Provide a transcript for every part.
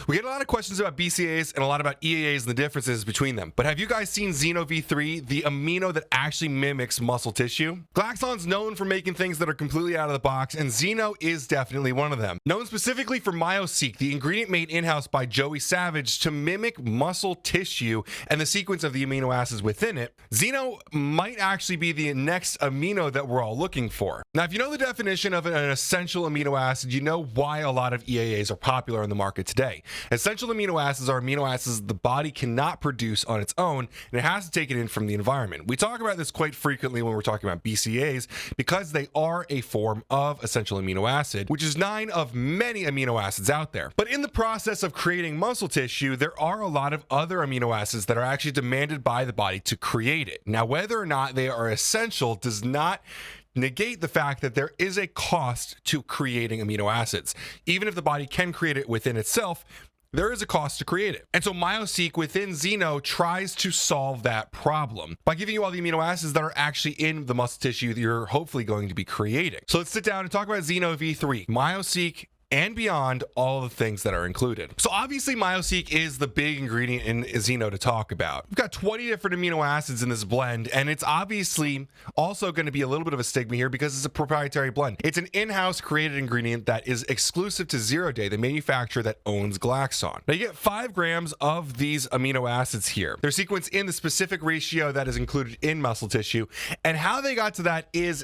We get a lot of questions about BCAAs and a lot about EAAs and the differences between them. But have you guys seen Xeno V3, the amino that actually mimics muscle tissue? Glaxon's known for making things that are completely out of the box, and Xeno is definitely one of them. Known specifically for Myosiq, the ingredient made in-house by Joey Savage to mimic muscle tissue and the sequence of the amino acids within it, Xeno might actually be the next amino that we're all looking for. Now, if you know the definition of an essential amino acid, you know why a lot of EAAs are popular in the market today. Essential amino acids are amino acids the body cannot produce on its own, and it has to take it in from the environment. We talk about this quite frequently when we're talking about BCAAs because they are a form of essential amino acid, which is 9 of many amino acids out there. But in the process of creating muscle tissue, there are a lot of other amino acids that are actually demanded by the body to create it. Now, whether or not they are essential does not negate the fact that there is a cost to creating amino acids. Even if the body can create it within itself, there is a cost to create it. And so Myosiq within Xeno tries to solve that problem by giving you all the amino acids that are actually in the muscle tissue that you're hopefully going to be creating. So let's sit down and talk about Xeno V3, Myosiq, and beyond all the things that are included. So obviously Myosiq is the big ingredient in Xeno to talk about. We've got 20 different amino acids in this blend, and it's obviously also going to be a little bit of a stigma here because it's a proprietary blend. It's an in-house created ingredient that is exclusive to Zero Day, the manufacturer that owns Glaxon. Now you get 5 grams of these amino acids here. They're sequenced in the specific ratio that is included in muscle tissue, and how they got to that is,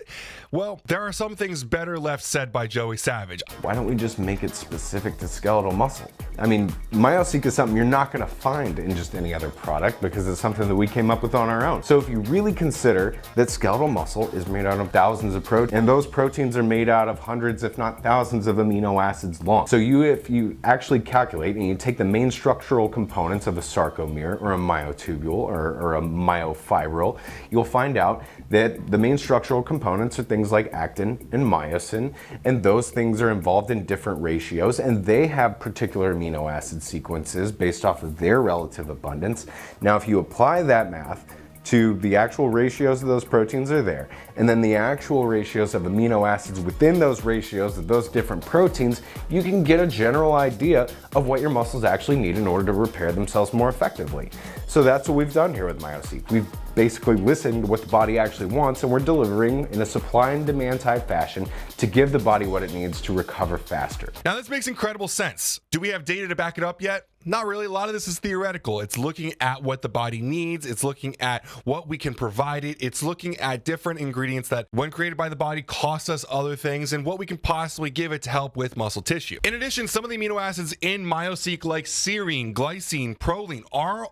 well, there are some things better left said by Joey Savage. Why don't we just make it specific to skeletal muscle? I mean, Myosiq is something you're not going to find in just any other product because it's something that we came up with on our own. So if you really consider that skeletal muscle is made out of thousands of proteins, and those proteins are made out of hundreds, if not thousands of amino acids long. So if you actually calculate and you take the main structural components of a sarcomere or a myotubule or a myofibril, you'll find out that the main structural components are things like actin and myosin, and those things are involved in different ratios, and they have particular amino acid sequences based off of their relative abundance. Now, if you apply that math to the actual ratios of those proteins are there, and then the actual ratios of amino acids within those ratios of those different proteins, you can get a general idea of what your muscles actually need in order to repair themselves more effectively. So that's what we've done here with Myosiq. We've basically listened to what the body actually wants, and we're delivering in a supply and demand type fashion to give the body what it needs to recover faster. Now this makes incredible sense. Do we have data to back it up yet? Not really. A lot of this is theoretical. It's looking at what the body needs. It's looking at what we can provide it. It's looking at different ingredients that, when created by the body, cost us other things and what we can possibly give it to help with muscle tissue. In addition, some of the amino acids in Myosiq, like serine, glycine, proline,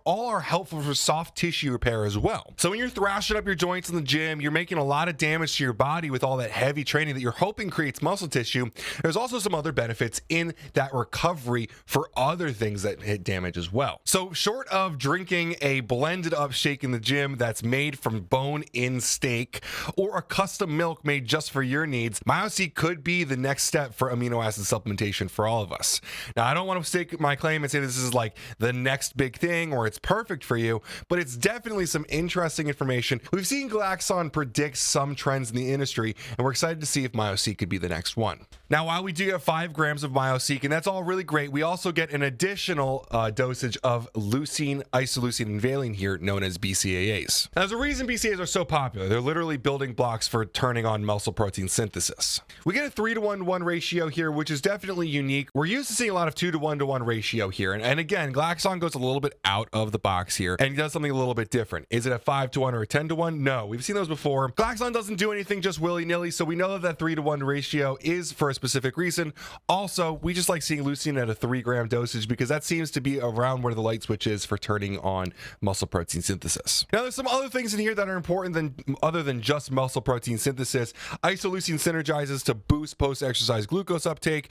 are helpful for soft tissue repair as well. So when you're thrashing up your joints in the gym, you're making a lot of damage to your body with all that heavy training that you're hoping creates muscle tissue. There's also some other benefits in that recovery for other things that hit damage as well. So short of drinking a blended up shake in the gym that's made from bone-in steak or a custom milk made just for your needs, Myosiq could be the next step for amino acid supplementation for all of us. Now, I don't want to stake my claim and say this is like the next big thing or it's perfect for you, but it's definitely some interesting information. We've seen Glaxon predict some trends in the industry, and we're excited to see if Myosiq could be the next one. Now, while we do have 5 grams of Myosiq, and that's all really great, we also get an additional dosage of leucine, isoleucine, and valine here, known as BCAAs. Now, there's a reason BCAAs are so popular. They're literally building blocks for turning on muscle protein synthesis. We get a 3:1:1 ratio here, which is definitely unique. We're used to seeing a lot of 2:1:1 ratio here. And again, Glaxon goes a little bit out of the box here and does something a little bit different. Is it a 5:1 or a 10:1? No, we've seen those before. Glaxon doesn't do anything just willy-nilly, so we know that that 3:1 ratio is for a specific reason. Also, we just like seeing leucine at a 3-gram dosage because that seems to be around where the light switch is for turning on muscle protein synthesis. Now, there's some other things in here that are important other than just muscle protein synthesis. Isoleucine synergizes to boost post-exercise glucose uptake,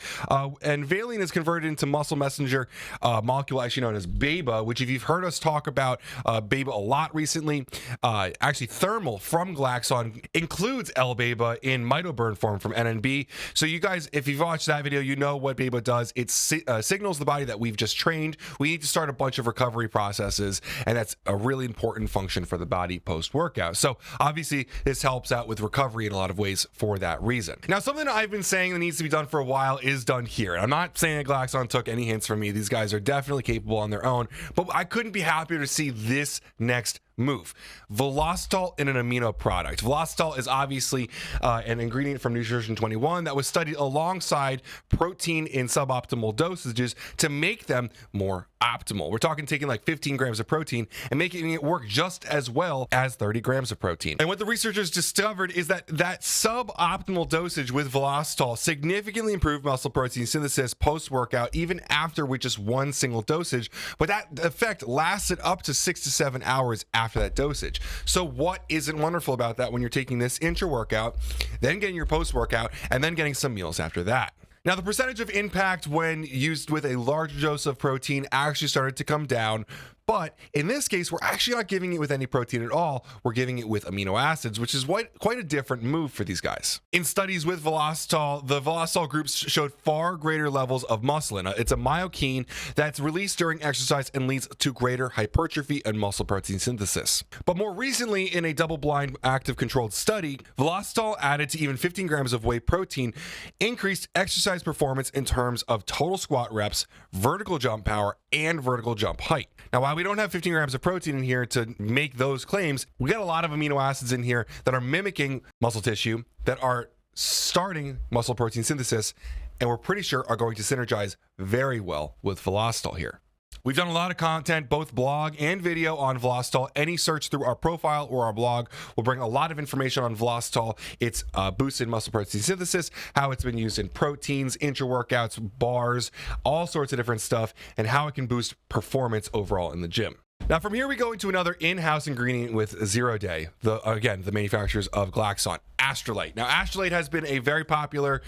and valine is converted into muscle messenger molecule actually known as BABA, which if you've heard us talk about BABA a lot recently, actually Thermal from Glaxon includes L-BABA in mitoburn form from NNB. So you guys guys, if you've watched that video, you know what Bebo does. It signals the body that we've just trained. We need to start a bunch of recovery processes, and that's a really important function for the body post-workout. So obviously, this helps out with recovery in a lot of ways for that reason. Now, something I've been saying that needs to be done for a while is done here. And I'm not saying that Glaxon took any hints from me. These guys are definitely capable on their own, but I couldn't be happier to see this next move. Velositol in an amino product. Velositol is obviously an ingredient from Nutrition 21 that was studied alongside protein in suboptimal dosages to make them more optimal. We're talking taking like 15 grams of protein and making it work just as well as 30 grams of protein. And what the researchers discovered is that suboptimal dosage with Velositol significantly improved muscle protein synthesis post-workout, even after with just one single dosage, but that effect lasted up to 6 to 7 hours after that dosage. So what isn't wonderful about that when you're taking this intra-workout, then getting your post-workout, and then getting some meals after that? Now, the percentage of impact when used with a large dose of protein actually started to come down, but in this case, we're actually not giving it with any protein at all. We're giving it with amino acids, which is quite a different move for these guys. In studies with Velositol, the Velositol groups showed far greater levels of musclin. It's a myokine that's released during exercise and leads to greater hypertrophy and muscle protein synthesis. But more recently, in a double-blind active controlled study, Velositol added to even 15 grams of whey protein increased exercise performance in terms of total squat reps, vertical jump power, and vertical jump height. Now, while we don't have 15 grams of protein in here to make those claims, we got a lot of amino acids in here that are mimicking muscle tissue, that are starting muscle protein synthesis, and we're pretty sure are going to synergize very well with Velositol here. We've done a lot of content, both blog and video, on Velositol. Any search through our profile or our blog will bring a lot of information on Velositol. It's boosted muscle protein synthesis, how it's been used in proteins, intra-workouts, bars, all sorts of different stuff, and how it can boost performance overall in the gym. Now, from here, we go into another in-house ingredient with 0 Day, the manufacturers of Glaxon, Astrolyte. Now, Astrolyte has been a very popular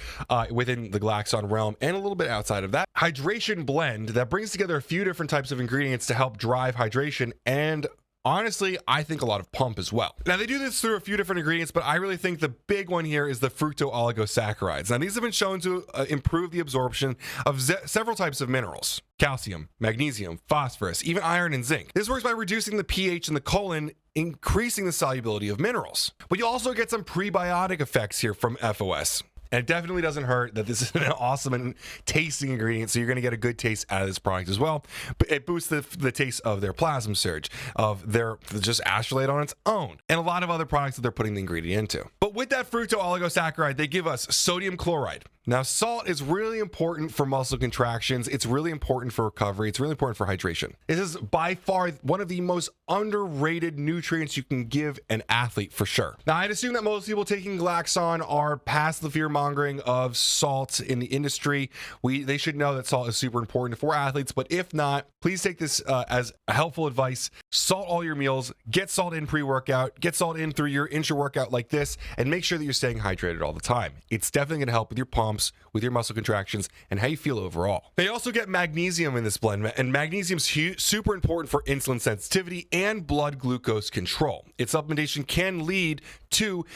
within the Glaxon realm and a little bit outside of that hydration blend that brings together a few different types of ingredients to help drive hydration and, honestly, I think a lot of pump as well. Now, they do this through a few different ingredients, but I really think the big one here is the fructooligosaccharides. Now, these have been shown to improve the absorption of several types of minerals: calcium, magnesium, phosphorus, even iron and zinc. This works by reducing the pH in the colon, increasing the solubility of minerals. But you also get some prebiotic effects here from FOS. And it definitely doesn't hurt that this is an awesome and tasting ingredient, so you're going to get a good taste out of this product as well. But it boosts the taste of their Plasma Surge, of their just Astrolyte on its own, and a lot of other products that they're putting the ingredient into. But with that fructooligosaccharides, they give us sodium chloride. Now, salt is really important for muscle contractions. It's really important for recovery. It's really important for hydration. This is by far one of the most underrated nutrients you can give an athlete, for sure. Now, I'd assume that most people taking Glaxon are past the fear-mongering of salt in the industry. They should know that salt is super important for athletes, but if not, please take this as helpful advice. Salt all your meals, get salt in pre-workout, get salt in through your intra-workout like this, and make sure that you're staying hydrated all the time. It's definitely gonna help with your pumps, with your muscle contractions, and how you feel overall. They also get magnesium in this blend, and magnesium is super important for insulin sensitivity and blood glucose control. Its supplementation can lead to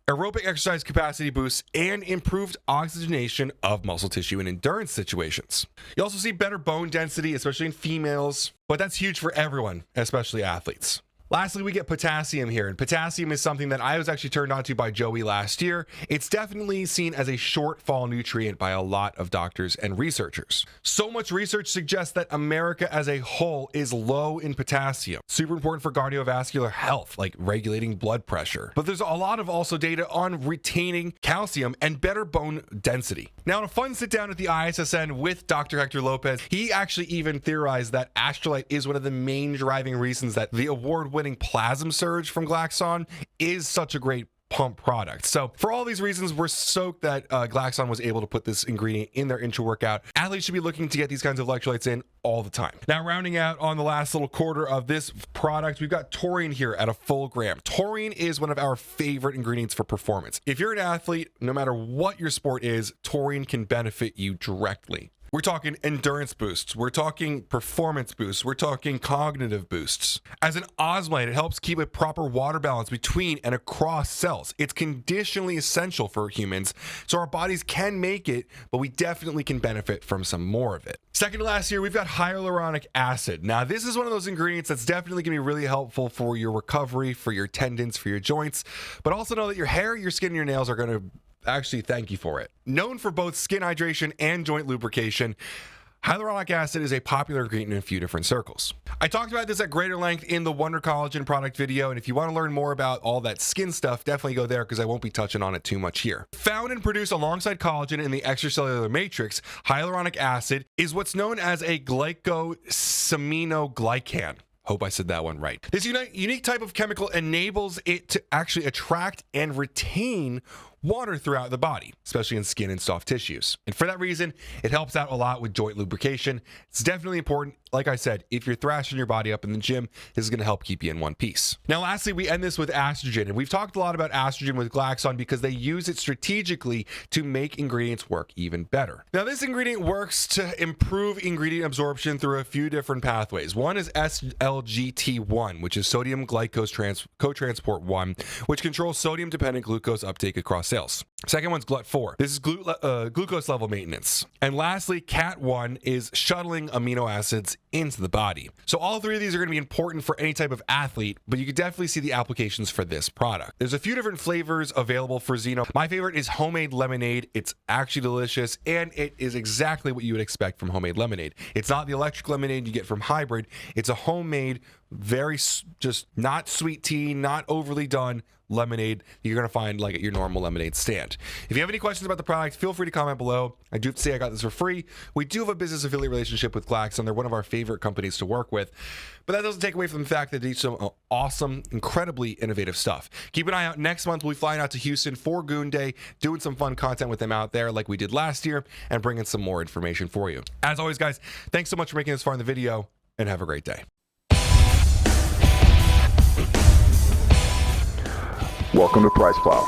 aerobic exercise capacity boosts and improved oxygenation of muscle tissue in endurance situations. You also see better bone density, especially in females, but that's huge for everyone, especially athletes. Lastly, we get potassium here, and potassium is something that I was actually turned on to by Joey last year. It's definitely seen as a shortfall nutrient by a lot of doctors and researchers. So much research suggests that America as a whole is low in potassium. Super important for cardiovascular health, like regulating blood pressure. But there's a lot of also data on retaining calcium and better bone density. Now, in a fun sit down at the ISSN with Dr. Hector Lopez, he actually even theorized that Astrolyte is one of the main driving reasons that the award-winning Plasma Surge from Glaxon is such a great pump product. So for all these reasons, we're stoked that Glaxon was able to put this ingredient in their intra-workout. Athletes should be looking to get these kinds of electrolytes in all the time. Now, rounding out on the last little quarter of this product, we've got taurine here at a full gram. Taurine is one of our favorite ingredients for performance. If you're an athlete, no matter what your sport is, taurine can benefit you directly. We're talking endurance boosts. We're talking performance boosts. We're talking cognitive boosts. As an osmolyte, it helps keep a proper water balance between and across cells. It's conditionally essential for humans, so our bodies can make it, but we definitely can benefit from some more of it. Second to last here, we've got hyaluronic acid. Now, this is one of those ingredients that's definitely going to be really helpful for your recovery, for your tendons, for your joints, but also know that your hair, your skin, and your nails are going to actually thank you for it. Known for both skin hydration and joint lubrication, hyaluronic acid is a popular ingredient in a few different circles. I talked about this at greater length in the Wonder Collagen product video, and if you want to learn more about all that skin stuff, definitely go there because I won't be touching on it too much here. Found and produced alongside collagen in the extracellular matrix, hyaluronic acid is what's known as a glycosaminoglycan. Hope I said that one right. This unique type of chemical enables it to actually attract and retain water throughout the body, especially in skin and soft tissues. And for that reason, it helps out a lot with joint lubrication. It's definitely important. Like I said, if you're thrashing your body up in the gym, this is going to help keep you in one piece. Now, lastly, we end this with estrogen. And we've talked a lot about estrogen with Glaxon because they use it strategically to make ingredients work even better. Now, this ingredient works to improve ingredient absorption through a few different pathways. One is SGLT1, which is sodium glucose cotransport 1, which controls sodium-dependent glucose uptake across cells. Second one's GLUT4. This is glucose level maintenance. And lastly, CAT1 is shuttling amino acids into the body. So all three of these are going to be important for any type of athlete, but you can definitely see the applications for this product. There's a few different flavors available for Xeno. My favorite is homemade lemonade. It's actually delicious, and it is exactly what you would expect from homemade lemonade. It's not the electric lemonade you get from Hybrid. It's a homemade, very just not sweet tea, not overly done lemonade you're going to find like at your normal lemonade stand. If you have any questions about the product, feel free to comment below. I do have to say I got this for free. We do have a business affiliate relationship with Glaxon. They're one of our favorite companies to work with, but that doesn't take away from the fact that they do some awesome, incredibly innovative stuff. Keep an eye out. Next month, we'll be flying out to Houston for Goon Day, doing some fun content with them out there like we did last year, and bringing some more information for you. As always, guys, thanks so much for making this far in the video, and have a great day. Welcome to PricePlow.